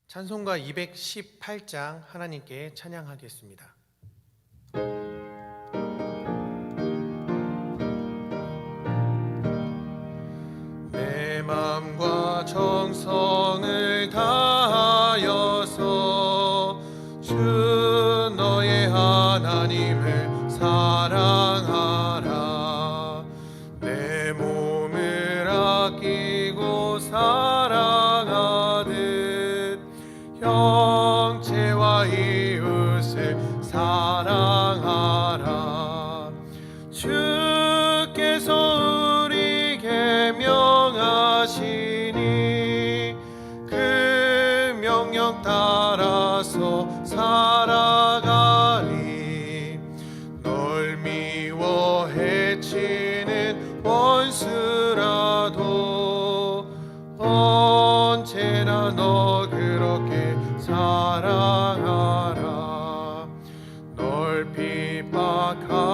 찬송가 218장 하나님께 찬양하겠습니다. 내 마음과 정성을 다하여서 주 너의 하나님을 사랑하라. 내 몸을 아끼고 사랑하듯 형제와 이웃을 사랑하라. 주께서 우리에게 명하시니 그 명령 따라서 살아가리. 널 미워 해치는 원수라도 언제나 너 그렇게 사랑하라. 널 핍박하는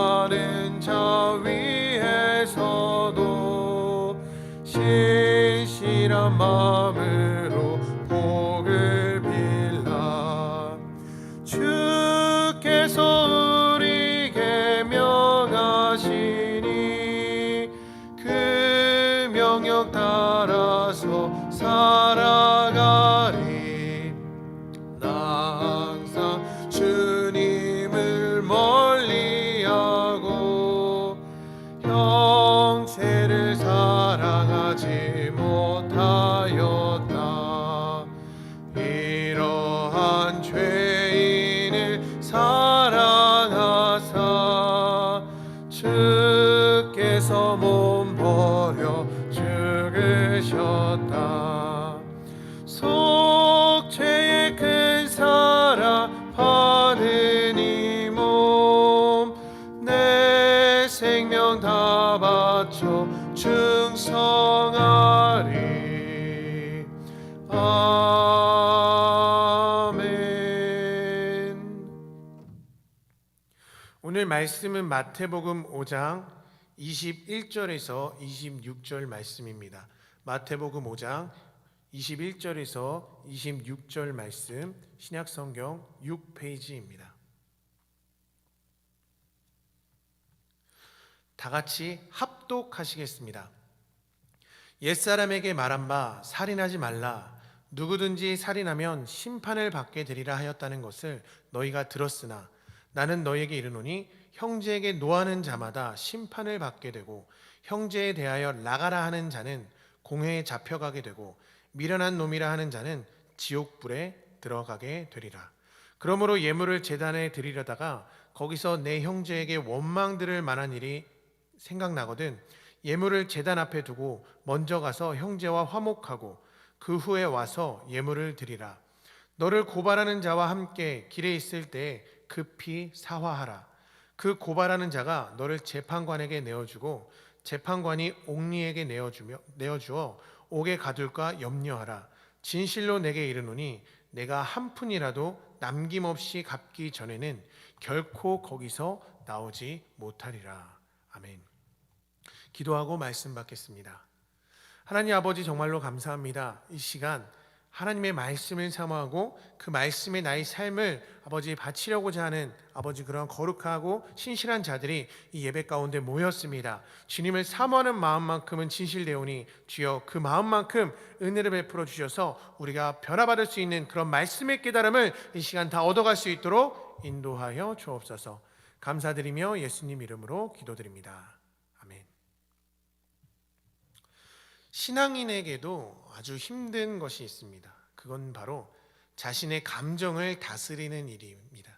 자 위에서도 신실한 마음으로 복을 빌라. 주께서 우리에게 명하시니 그 명령 따라서 살아가리. 나 항상 주님을 멀리하고 형제를 사랑하지 못하였다. 이러한 죄인을 사랑하사 주께서 몸 버려 죽으셨다. 속죄의 큰 사랑 받은 이 몸 내 생명 다 바쳐 충성하리. 아멘. 오늘 말씀은 마태복음 5장 21절에서 26절 말씀입니다. 마태복음 5장 21절에서 26절 말씀, 신약성경 6페이지입니다. 다 같이 합독하시겠습니다. 옛사람에게 말한 바 살인하지 말라. 누구든지 살인하면 심판을 받게 되리라 하였다는 것을 너희가 들었으나 나는 너희에게 이르노니 형제에게 노하는 자마다 심판을 받게 되고 형제에 대하여 나가라 하는 자는 공회에 잡혀가게 되고 미련한 놈이라 하는 자는 지옥불에 들어가게 되리라. 그러므로 예물을 제단에 드리려다가 거기서 내 형제에게 원망 들을 만한 일이 생각나거든 예물을 제단 앞에 두고 먼저 가서 형제와 화목하고 그 후에 와서 예물을 드리라. 너를 고발하는 자와 함께 길에 있을 때 급히 사화하라. 그 고발하는 자가 너를 재판관에게 내어주고 재판관이 옥리에게 내어주어 옥에 가둘까 염려하라. 진실로 내게 이르노니 내가 한 푼이라도 남김없이 갚기 전에는 결코 거기서 나오지 못하리라. 아멘. 기도하고 말씀 받겠습니다. 하나님 아버지, 정말로 감사합니다. 이 시간 하나님의 말씀을 사모하고 그 말씀에 나의 삶을 아버지 바치려고자 하는 아버지 그런 거룩하고 신실한 자들이 이 예배 가운데 모였습니다. 주님을 사모하는 마음만큼은 진실되오니 주여 그 마음만큼 은혜를 베풀어 주셔서 우리가 변화받을 수 있는 그런 말씀의 깨달음을 이 시간 다 얻어갈 수 있도록 인도하여 주옵소서. 감사드리며 예수님 이름으로 기도드립니다. 아멘. 신앙인에게도 아주 힘든 것이 있습니다. 그건 바로 자신의 감정을 다스리는 일입니다.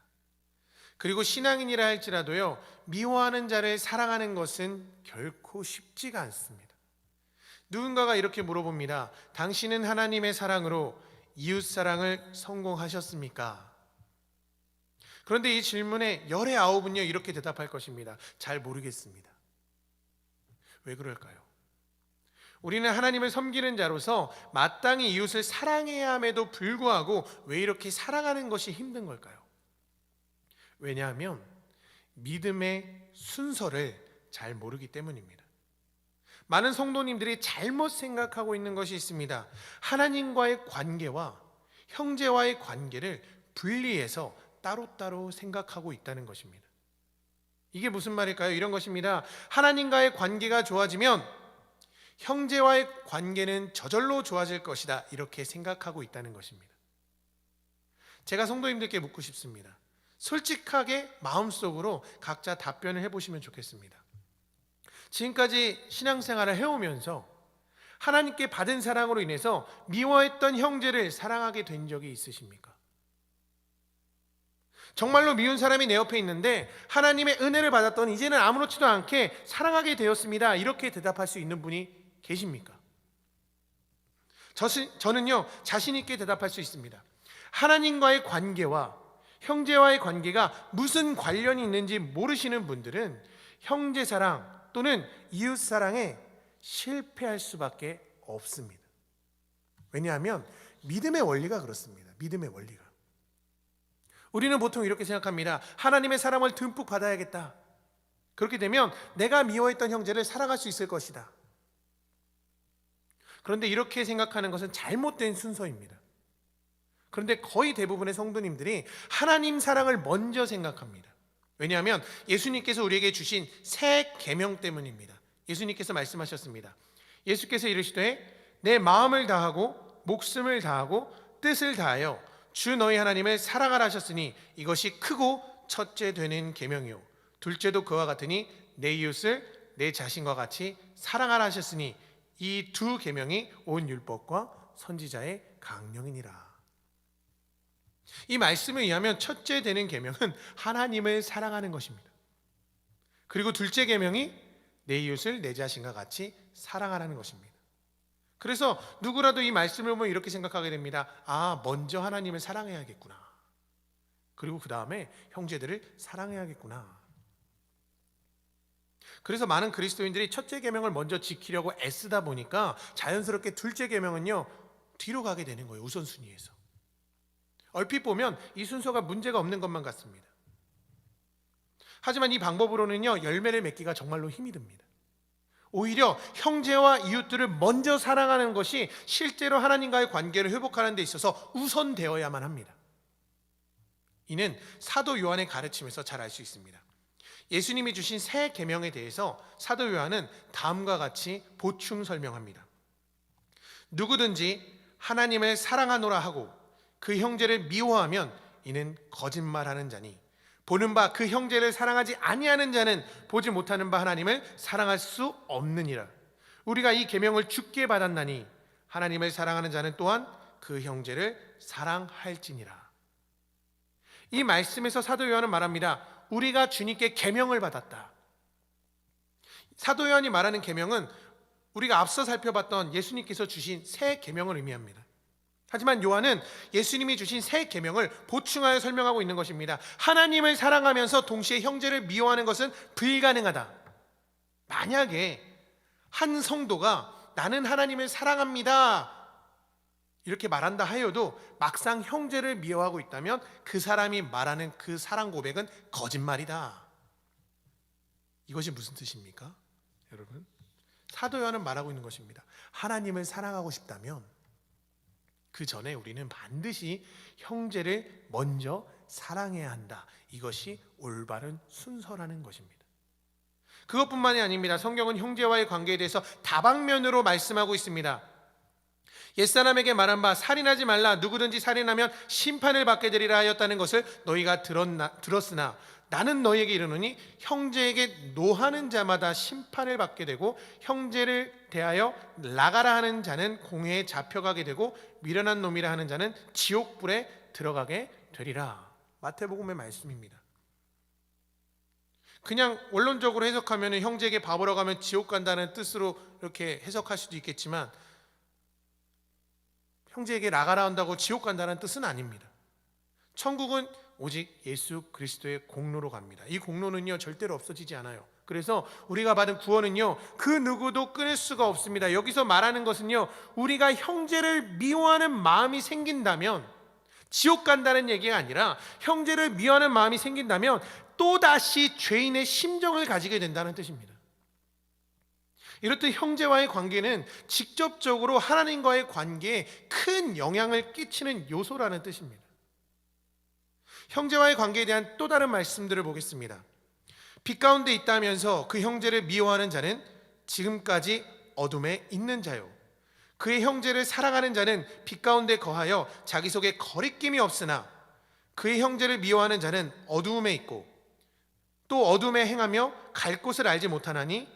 그리고 신앙인이라 할지라도요, 미워하는 자를 사랑하는 것은 결코 쉽지가 않습니다. 누군가가 이렇게 물어봅니다. 당신은 하나님의 사랑으로 이웃사랑을 성공하셨습니까? 그런데 이 질문에 열의 9은요 이렇게 대답할 것입니다. 잘 모르겠습니다. 왜 그럴까요? 우리는 하나님을 섬기는 자로서 마땅히 이웃을 사랑해야 함에도 불구하고 왜 이렇게 사랑하는 것이 힘든 걸까요? 왜냐하면 믿음의 순서를 잘 모르기 때문입니다. 많은 성도님들이 잘못 생각하고 있는 것이 있습니다. 하나님과의 관계와 형제와의 관계를 분리해서 따로따로 생각하고 있다는 것입니다. 이게 무슨 말일까요? 이런 것입니다. 하나님과의 관계가 좋아지면 형제와의 관계는 저절로 좋아질 것이다, 이렇게 생각하고 있다는 것입니다. 제가 성도님들께 묻고 싶습니다. 솔직하게 마음속으로 각자 답변을 해보시면 좋겠습니다. 지금까지 신앙생활을 해오면서 하나님께 받은 사랑으로 인해서 미워했던 형제를 사랑하게 된 적이 있으십니까? 정말로 미운 사람이 내 옆에 있는데 하나님의 은혜를 받았더니 이제는 아무렇지도 않게 사랑하게 되었습니다, 이렇게 대답할 수 있는 분이 계십니까? 저는요, 자신 있게 대답할 수 있습니다. 하나님과의 관계와 형제와의 관계가 무슨 관련이 있는지 모르시는 분들은 형제사랑 또는 이웃사랑에 실패할 수밖에 없습니다. 왜냐하면 믿음의 원리가 그렇습니다. 믿음의 원리가. 우리는 보통 이렇게 생각합니다. 하나님의 사랑을 듬뿍 받아야겠다. 그렇게 되면 내가 미워했던 형제를 사랑할 수 있을 것이다. 그런데 이렇게 생각하는 것은 잘못된 순서입니다. 그런데 거의 대부분의 성도님들이 하나님 사랑을 먼저 생각합니다. 왜냐하면 예수님께서 우리에게 주신 새 계명 때문입니다. 예수님께서 말씀하셨습니다. 예수께서 이르시되 내 마음을 다하고 목숨을 다하고 뜻을 다하여 주 너희 하나님을 사랑하라 하셨으니 이것이 크고 첫째 되는 계명이요 둘째도 그와 같으니 내 이웃을 내 자신과 같이 사랑하라 하셨으니 이 두 계명이 온 율법과 선지자의 강령이니라. 이 말씀에 의하면 첫째 되는 계명은 하나님을 사랑하는 것입니다. 그리고 둘째 계명이 내 이웃을 내 자신과 같이 사랑하라는 것입니다. 그래서 누구라도 이 말씀을 보면 이렇게 생각하게 됩니다. 먼저 하나님을 사랑해야겠구나. 그리고 그 다음에 형제들을 사랑해야겠구나. 그래서 많은 그리스도인들이 첫째 계명을 먼저 지키려고 애쓰다 보니까 자연스럽게 둘째 계명은요, 뒤로 가게 되는 거예요. 우선순위에서. 얼핏 보면 이 순서가 문제가 없는 것만 같습니다. 하지만 이 방법으로는요, 열매를 맺기가 정말로 힘이 듭니다. 오히려 형제와 이웃들을 먼저 사랑하는 것이 실제로 하나님과의 관계를 회복하는 데 있어서 우선되어야만 합니다. 이는 사도 요한의 가르침에서 잘 알 수 있습니다. 예수님이 주신 새 계명에 대해서 사도 요한은 다음과 같이 보충 설명합니다. 누구든지 하나님을 사랑하노라 하고 그 형제를 미워하면 이는 거짓말하는 자니 보는 바 그 형제를 사랑하지 아니하는 자는 보지 못하는 바 하나님을 사랑할 수 없느니라. 우리가 이 계명을 주께 받았나니 하나님을 사랑하는 자는 또한 그 형제를 사랑할지니라. 이 말씀에서 사도 요한은 말합니다. 우리가 주님께 계명을 받았다. 사도 요한이 말하는 계명은 우리가 앞서 살펴봤던 예수님께서 주신 새 계명을 의미합니다. 하지만 요한은 예수님이 주신 새 계명을 보충하여 설명하고 있는 것입니다. 하나님을 사랑하면서 동시에 형제를 미워하는 것은 불가능하다. 만약에 한 성도가 나는 하나님을 사랑합니다 이렇게 말한다 하여도 막상 형제를 미워하고 있다면 그 사람이 말하는 그 사랑 고백은 거짓말이다. 이것이 무슨 뜻입니까? 여러분, 사도 요한은 말하고 있는 것입니다. 하나님을 사랑하고 싶다면 그 전에 우리는 반드시 형제를 먼저 사랑해야 한다. 이것이 올바른 순서라는 것입니다. 그것뿐만이 아닙니다. 성경은 형제와의 관계에 대해서 다방면으로 말씀하고 있습니다. 옛사람에게 말한 바 살인하지 말라. 누구든지 살인하면 심판을 받게 되리라 하였다는 것을 너희가 들었으나 나는 너희에게 이르노니 형제에게 노하는 자마다 심판을 받게 되고 형제를 대하여 나가라 하는 자는 공회에 잡혀가게 되고 미련한 놈이라 하는 자는 지옥불에 들어가게 되리라. 마태복음의 말씀입니다. 그냥 원론적으로 해석하면 형제에게 밥으러 가면 지옥 간다는 뜻으로 이렇게 해석할 수도 있겠지만 형제에게 나가라 한다고 지옥 간다는 뜻은 아닙니다. 천국은 오직 예수 그리스도의 공로로 갑니다. 이 공로는요 절대로 없어지지 않아요. 그래서 우리가 받은 구원은요 그 누구도 끊을 수가 없습니다. 여기서 말하는 것은요 우리가 형제를 미워하는 마음이 생긴다면 지옥 간다는 얘기가 아니라 형제를 미워하는 마음이 생긴다면 또다시 죄인의 심정을 가지게 된다는 뜻입니다. 이렇듯 형제와의 관계는 직접적으로 하나님과의 관계에 큰 영향을 끼치는 요소라는 뜻입니다. 형제와의 관계에 대한 또 다른 말씀들을 보겠습니다. 빛 가운데 있다면서 그 형제를 미워하는 자는 지금까지 어둠에 있는 자요, 그의 형제를 사랑하는 자는 빛 가운데 거하여 자기 속에 거리낌이 없으나 그의 형제를 미워하는 자는 어두움에 있고 또 어둠에 행하며 갈 곳을 알지 못하나니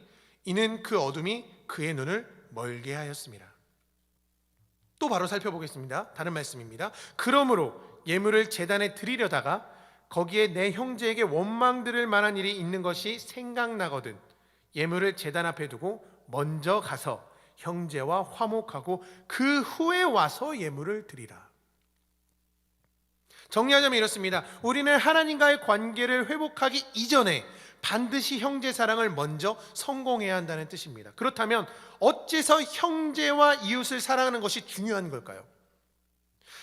이는 그 어둠이 그의 눈을 멀게 하였습니다. 또 바로 살펴보겠습니다. 다른 말씀입니다. 그러므로 예물을 제단에 드리려다가 거기에 내 형제에게 원망 들을 만한 일이 있는 것이 생각나거든 예물을 제단 앞에 두고 먼저 가서 형제와 화목하고 그 후에 와서 예물을 드리라. 정리하자면 이렇습니다. 우리는 하나님과의 관계를 회복하기 이전에 반드시 형제 사랑을 먼저 성공해야 한다는 뜻입니다. 그렇다면 어째서 형제와 이웃을 사랑하는 것이 중요한 걸까요?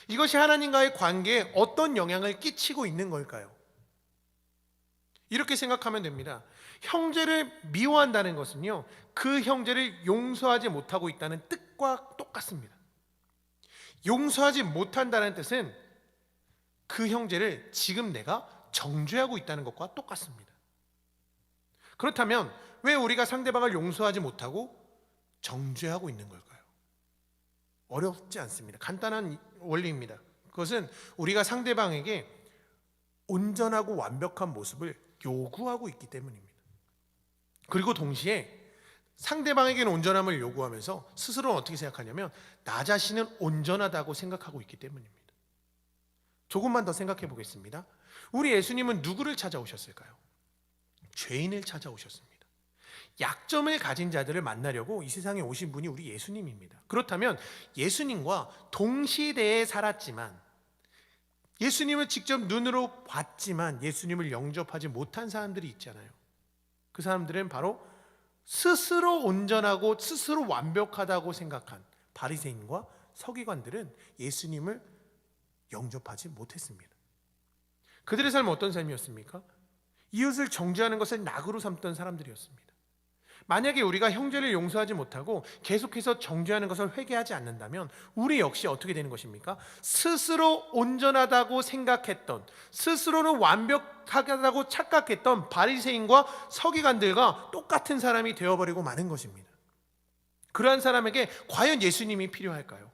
이것이 하나님과의 관계에 어떤 영향을 끼치고 있는 걸까요? 이렇게 생각하면 됩니다. 형제를 미워한다는 것은요, 그 형제를 용서하지 못하고 있다는 뜻과 똑같습니다. 용서하지 못한다는 뜻은 그 형제를 지금 내가 정죄하고 있다는 것과 똑같습니다. 그렇다면 왜 우리가 상대방을 용서하지 못하고 정죄하고 있는 걸까요? 어렵지 않습니다. 간단한 원리입니다. 그것은 우리가 상대방에게 온전하고 완벽한 모습을 요구하고 있기 때문입니다. 그리고 동시에 상대방에게는 온전함을 요구하면서 스스로는 어떻게 생각하냐면 나 자신은 온전하다고 생각하고 있기 때문입니다. 조금만 더 생각해 보겠습니다. 우리 예수님은 누구를 찾아오셨을까요? 죄인을 찾아오셨습니다. 약점을 가진 자들을 만나려고 이 세상에 오신 분이 우리 예수님입니다. 그렇다면 예수님과 동시대에 살았지만, 예수님을 직접 눈으로 봤지만 예수님을 영접하지 못한 사람들이 있잖아요. 그 사람들은 바로 스스로 온전하고 스스로 완벽하다고 생각한 바리새인과 서기관들은 예수님을 영접하지 못했습니다. 그들의 삶은 어떤 삶이었습니까? 이웃을 정죄하는 것을 낙으로 삼던 사람들이었습니다. 만약에 우리가 형제를 용서하지 못하고 계속해서 정죄하는 것을 회개하지 않는다면 우리 역시 어떻게 되는 것입니까? 스스로 온전하다고 생각했던, 스스로는 완벽하다고 착각했던 바리새인과 서기관들과 똑같은 사람이 되어버리고 마는 것입니다. 그러한 사람에게 과연 예수님이 필요할까요?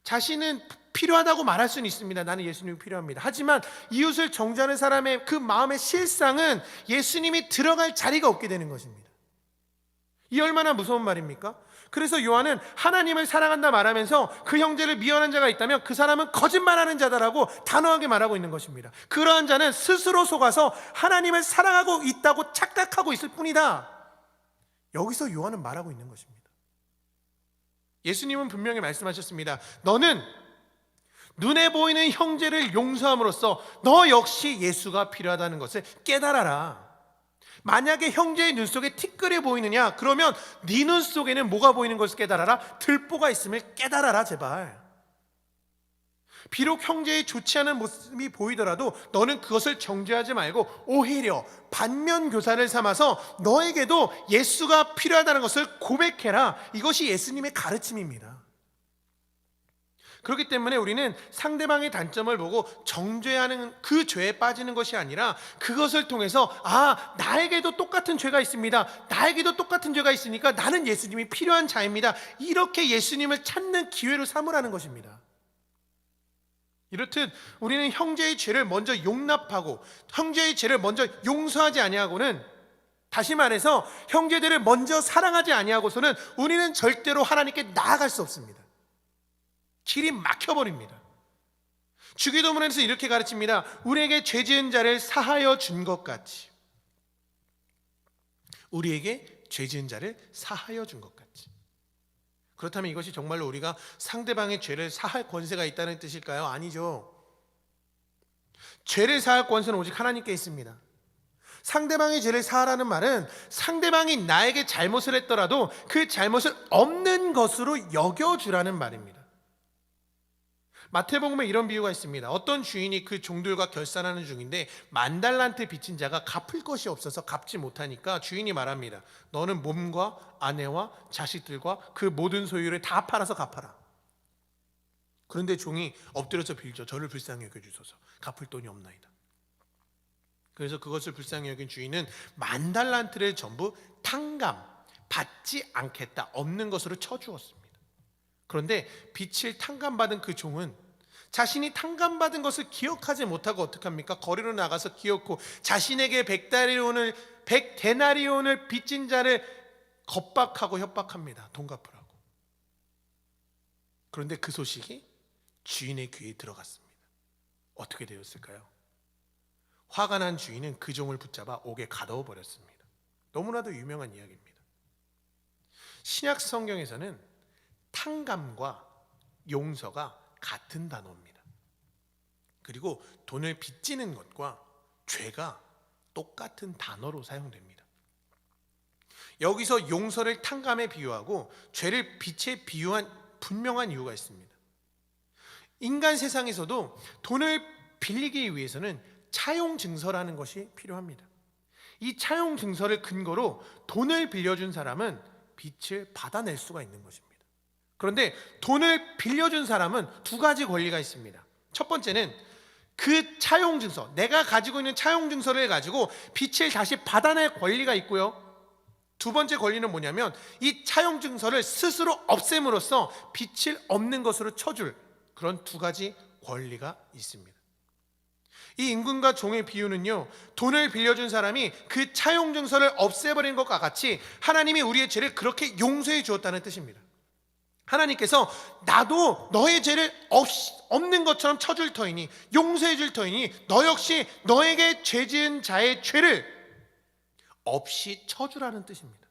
자신은 필요하다고 말할 수는 있습니다. 나는 예수님이 필요합니다. 하지만 이웃을 정죄하는 사람의 그 마음의 실상은 예수님이 들어갈 자리가 없게 되는 것입니다. 이 얼마나 무서운 말입니까? 그래서 요한은 하나님을 사랑한다 말하면서 그 형제를 미워하는 자가 있다면 그 사람은 거짓말하는 자다라고 단호하게 말하고 있는 것입니다. 그러한 자는 스스로 속아서 하나님을 사랑하고 있다고 착각하고 있을 뿐이다. 여기서 요한은 말하고 있는 것입니다. 예수님은 분명히 말씀하셨습니다. 너는 눈에 보이는 형제를 용서함으로써 너 역시 예수가 필요하다는 것을 깨달아라. 만약에 형제의 눈 속에 티끌이 보이느냐? 그러면 네 눈 속에는 뭐가 보이는 것을 깨달아라? 들보가 있음을 깨달아라 제발. 비록 형제의 좋지 않은 모습이 보이더라도 너는 그것을 정죄하지 말고 오히려 반면 교사를 삼아서 너에게도 예수가 필요하다는 것을 고백해라. 이것이 예수님의 가르침입니다. 그렇기 때문에 우리는 상대방의 단점을 보고 정죄하는 그 죄에 빠지는 것이 아니라 그것을 통해서 나에게도 똑같은 죄가 있습니다. 나에게도 똑같은 죄가 있으니까 나는 예수님이 필요한 자입니다. 이렇게 예수님을 찾는 기회로 삼으라는 것입니다. 이렇듯 우리는 형제의 죄를 먼저 용납하고 형제의 죄를 먼저 용서하지 아니하고는, 다시 말해서 형제들을 먼저 사랑하지 아니하고서는 우리는 절대로 하나님께 나아갈 수 없습니다. 길이 막혀버립니다. 주기도문에서 이렇게 가르칩니다. 우리에게 죄 지은 자를 사하여 준 것 같이, 우리에게 죄 지은 자를 사하여 준 것 같이. 그렇다면 이것이 정말로 우리가 상대방의 죄를 사할 권세가 있다는 뜻일까요? 아니죠. 죄를 사할 권세는 오직 하나님께 있습니다. 상대방의 죄를 사하라는 말은 상대방이 나에게 잘못을 했더라도 그 잘못을 없는 것으로 여겨주라는 말입니다. 마태복음에 이런 비유가 있습니다. 어떤 주인이 그 종들과 결산하는 중인데 10,000달란트 빚진 자가 갚을 것이 없어서 갚지 못하니까 주인이 말합니다. 너는 몸과 아내와 자식들과 그 모든 소유를 다 팔아서 갚아라. 그런데 종이 엎드려서 빌죠. 저를 불쌍히 여겨주소서. 갚을 돈이 없나이다. 그래서 그것을 불쌍히 여긴 주인은 10,000달란트를 전부 탕감, 받지 않겠다, 없는 것으로 쳐주었습니다. 그런데 빚을 탕감받은 그 종은 자신이 탕감받은 것을 기억하지 못하고 어떻게 합니까? 거리로 나가서 기어코 자신에게 100데나리온을 빚진 자를 겁박하고 협박합니다. 돈 갚으라고. 그런데 그 소식이 주인의 귀에 들어갔습니다. 어떻게 되었을까요? 화가 난 주인은 그 종을 붙잡아 옥에 가둬 버렸습니다. 너무나도 유명한 이야기입니다. 신약 성경에서는 탕감과 용서가 같은 단어입니다. 그리고 돈을 빚지는 것과 죄가 똑같은 단어로 사용됩니다. 여기서 용서를 탕감에 비유하고 죄를 빚에 비유한 분명한 이유가 있습니다. 인간 세상에서도 돈을 빌리기 위해서는 차용 증서라는 것이 필요합니다. 이 차용 증서를 근거로 돈을 빌려준 사람은 빚을 받아낼 수가 있는 것입니다. 그런데 돈을 빌려준 사람은 두 가지 권리가 있습니다. 첫 번째는 그 차용 증서, 내가 가지고 있는 차용 증서를 가지고 빚을 다시 받아낼 권리가 있고요. 두 번째 권리는 뭐냐면 이 차용 증서를 스스로 없앰으로써 빚을 없는 것으로 쳐줄 그런 두 가지 권리가 있습니다. 이 임금과 종의 비유는요, 돈을 빌려준 사람이 그 차용 증서를 없애버린 것과 같이 하나님이 우리의 죄를 그렇게 용서해 주었다는 뜻입니다. 하나님께서 나도 너의 죄를 없는 것처럼 쳐줄 터이니, 용서해 줄 터이니 너 역시 너에게 죄 지은 자의 죄를 없이 쳐주라는 뜻입니다.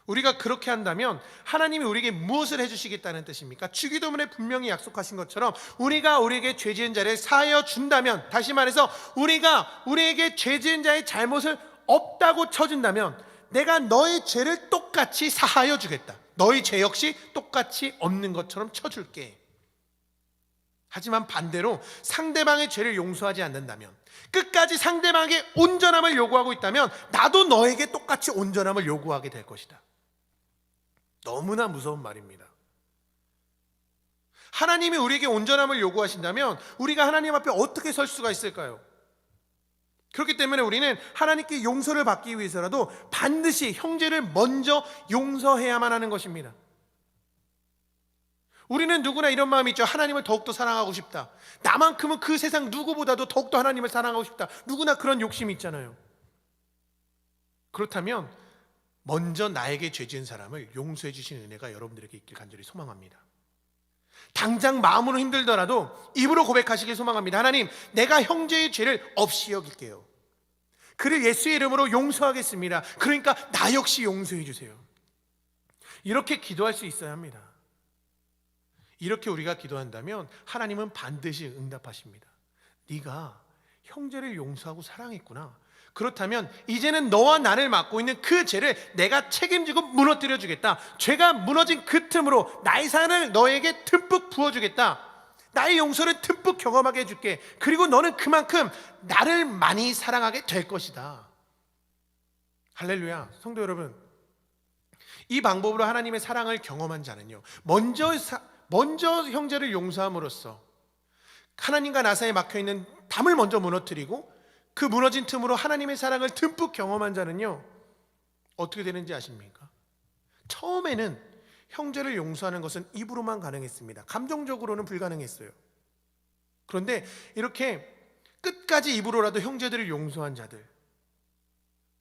우리가 그렇게 한다면 하나님이 우리에게 무엇을 해주시겠다는 뜻입니까? 주기도문에 분명히 약속하신 것처럼 우리가 우리에게 죄 지은 자를 사하여 준다면, 다시 말해서 우리가 우리에게 죄 지은 자의 잘못을 없다고 쳐준다면 내가 너의 죄를 똑같이 사하여 주겠다. 너희 죄 역시 똑같이 없는 것처럼 쳐줄게. 하지만 반대로 상대방의 죄를 용서하지 않는다면, 끝까지 상대방에게 온전함을 요구하고 있다면 나도 너에게 똑같이 온전함을 요구하게 될 것이다. 너무나 무서운 말입니다. 하나님이 우리에게 온전함을 요구하신다면 우리가 하나님 앞에 어떻게 설 수가 있을까요? 그렇기 때문에 우리는 하나님께 용서를 받기 위해서라도 반드시 형제를 먼저 용서해야만 하는 것입니다. 우리는 누구나 이런 마음이 있죠. 하나님을 더욱더 사랑하고 싶다. 나만큼은 그 세상 누구보다도 더욱더 하나님을 사랑하고 싶다. 누구나 그런 욕심이 있잖아요. 그렇다면 먼저 나에게 죄 지은 사람을 용서해 주시는 은혜가 여러분들에게 있길 간절히 소망합니다. 당장 마음으로 힘들더라도 입으로 고백하시길 소망합니다. 하나님, 내가 형제의 죄를 없이 여길게요. 그를 예수의 이름으로 용서하겠습니다. 그러니까 나 역시 용서해 주세요. 이렇게 기도할 수 있어야 합니다. 이렇게 우리가 기도한다면 하나님은 반드시 응답하십니다. 네가 형제를 용서하고 사랑했구나. 그렇다면 이제는 너와 나를 맡고 있는 그 죄를 내가 책임지고 무너뜨려 주겠다. 죄가 무너진 그 틈으로 나의 사랑을 너에게 듬뿍 부어주겠다. 나의 용서를 듬뿍 경험하게 해줄게. 그리고 너는 그만큼 나를 많이 사랑하게 될 것이다. 할렐루야. 성도 여러분, 이 방법으로 하나님의 사랑을 경험한 자는요, 먼저 형제를 용서함으로써 하나님과 나 사이에 막혀있는 담을 먼저 무너뜨리고 그 무너진 틈으로 하나님의 사랑을 듬뿍 경험한 자는요, 어떻게 되는지 아십니까? 처음에는 형제를 용서하는 것은 입으로만 가능했습니다. 감정적으로는 불가능했어요. 그런데 이렇게 끝까지 입으로라도 형제들을 용서한 자들,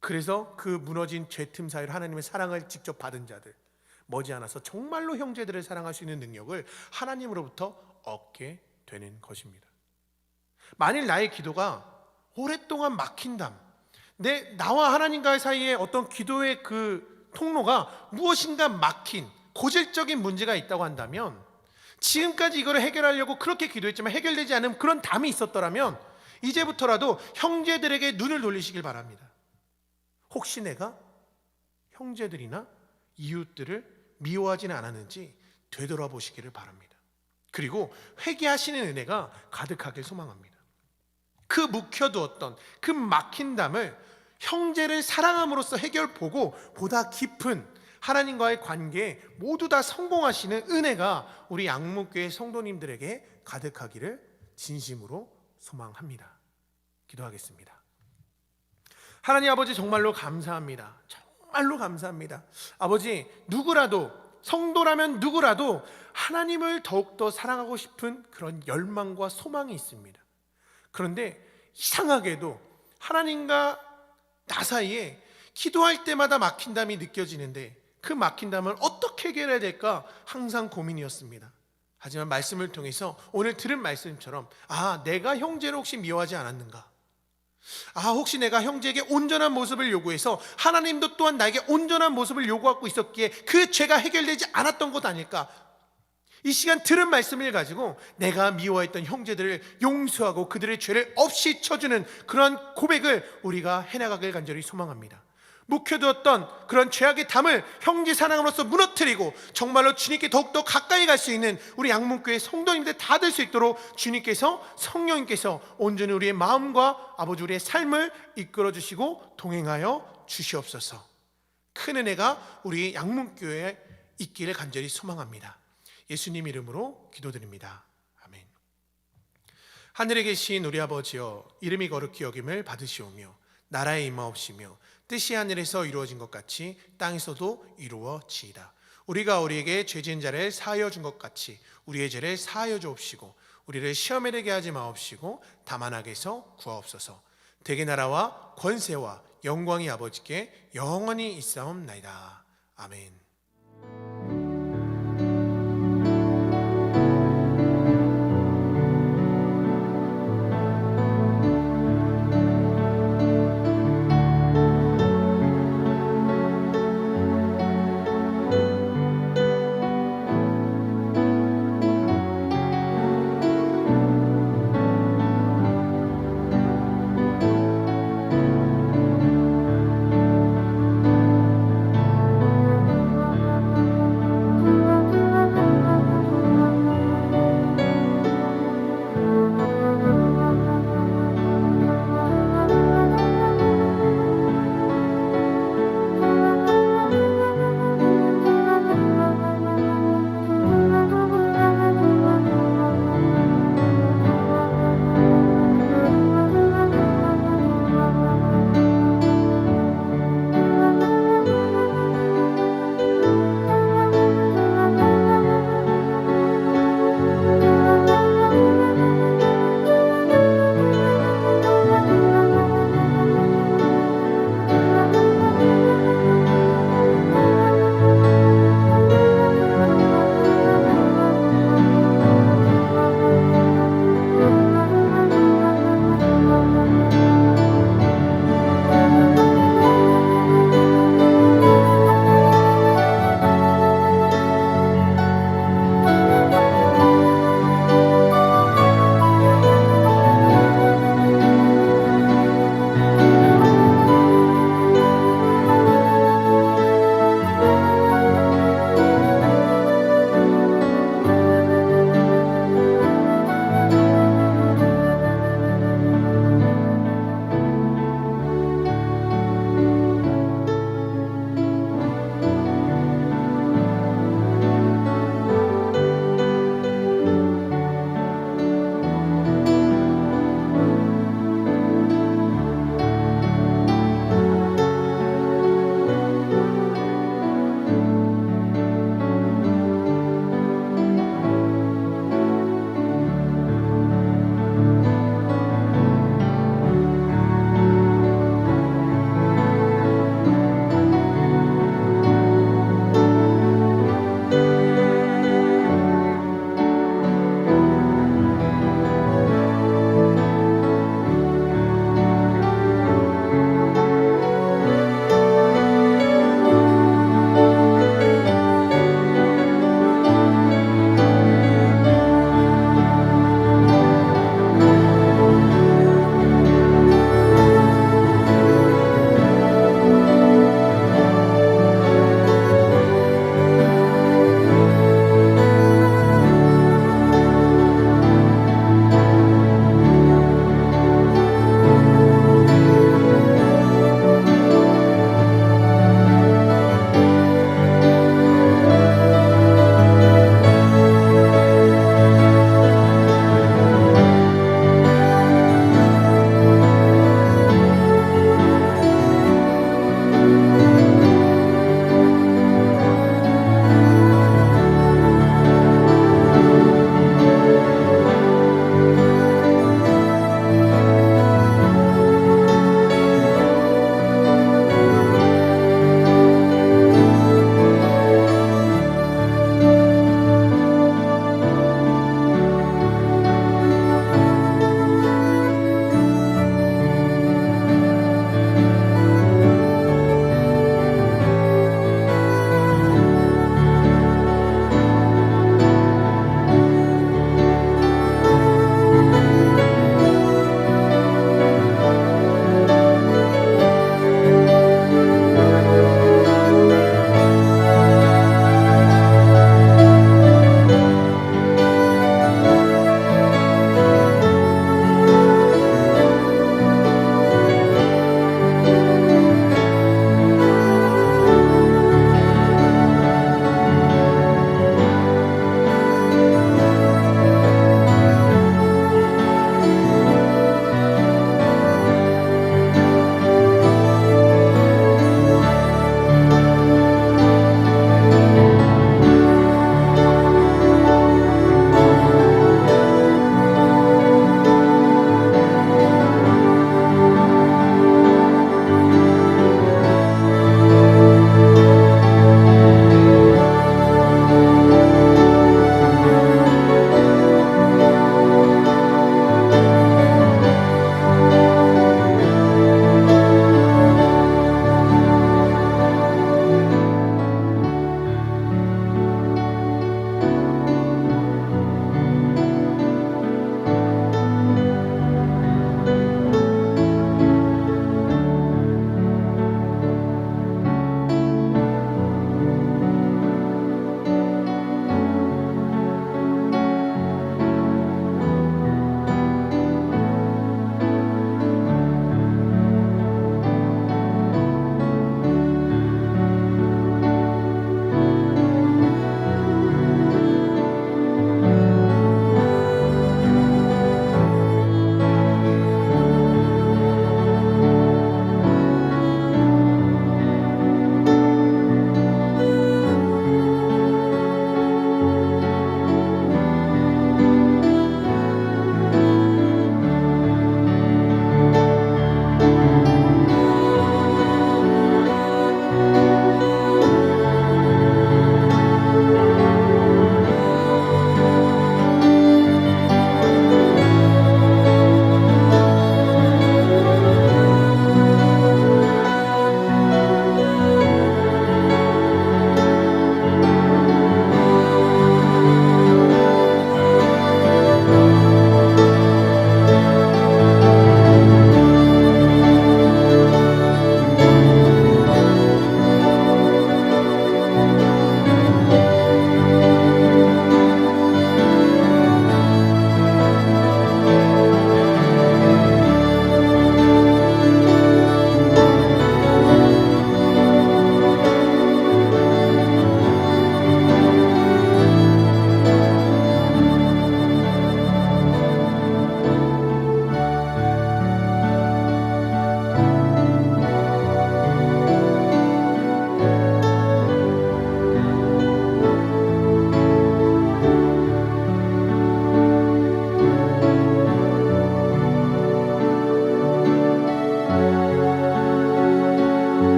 그래서 그 무너진 죄 틈 사이로 하나님의 사랑을 직접 받은 자들, 머지않아서 정말로 형제들을 사랑할 수 있는 능력을 하나님으로부터 얻게 되는 것입니다. 만일 나의 기도가 오랫동안 막힌담, 나와 하나님과의 사이에 어떤 기도의 그 통로가 무엇인가 막힌 고질적인 문제가 있다고 한다면, 지금까지 이거를 해결하려고 그렇게 기도했지만 해결되지 않은 그런 담이 있었더라면 이제부터라도 형제들에게 눈을 돌리시길 바랍니다. 혹시 내가 형제들이나 이웃들을 미워하지는 않았는지 되돌아보시기를 바랍니다. 그리고 회개하시는 은혜가 가득하길 소망합니다. 그 묵혀두었던 그 막힌 담을 형제를 사랑함으로써 해결보고 보다 깊은 하나님과의 관계에 모두 다 성공하시는 은혜가 우리 양목교회 성도님들에게 가득하기를 진심으로 소망합니다. 기도하겠습니다. 하나님 아버지, 정말로 감사합니다. 정말로 감사합니다. 아버지, 누구라도, 성도라면 누구라도 하나님을 더욱더 사랑하고 싶은 그런 열망과 소망이 있습니다. 그런데 이상하게도 하나님과 나 사이에 기도할 때마다 막힌 담이 느껴지는데, 그 막힌 담을 어떻게 해결해야 될까 항상 고민이었습니다. 하지만 말씀을 통해서 오늘 들은 말씀처럼, 내가 형제를 혹시 미워하지 않았는가? 혹시 내가 형제에게 온전한 모습을 요구해서 하나님도 또한 나에게 온전한 모습을 요구하고 있었기에 그 죄가 해결되지 않았던 것 아닐까? 이 시간 들은 말씀을 가지고 내가 미워했던 형제들을 용서하고 그들의 죄를 없이 쳐주는 그런 고백을 우리가 해나가길 간절히 소망합니다. 묵혀두었던 그런 죄악의 담을 형제 사랑으로서 무너뜨리고 정말로 주님께 더욱더 가까이 갈 수 있는 우리 양문교회 성도님들 다 될 수 있도록 주님께서, 성령님께서 온전히 우리의 마음과 아버지 우리의 삶을 이끌어 주시고 동행하여 주시옵소서. 큰 은혜가 우리 양문교회에 있기를 간절히 소망합니다. 예수님 이름으로 기도드립니다. 아멘. 하늘에 계신 우리 아버지여, 이름이 거룩히 여김을 받으시오며 나라에 임하옵시며 뜻이 하늘에서 이루어진 것 같이 땅에서도 이루어지이다. 우리가 우리에게 죄 지은 자를 사하여 준 것 같이 우리의 죄를 사하여 주옵시고 우리를 시험에 들게 하지 마옵시고 다만 악에서 구하옵소서. 대개 나라와 권세와 영광이 아버지께 영원히 있사옵나이다. 아멘.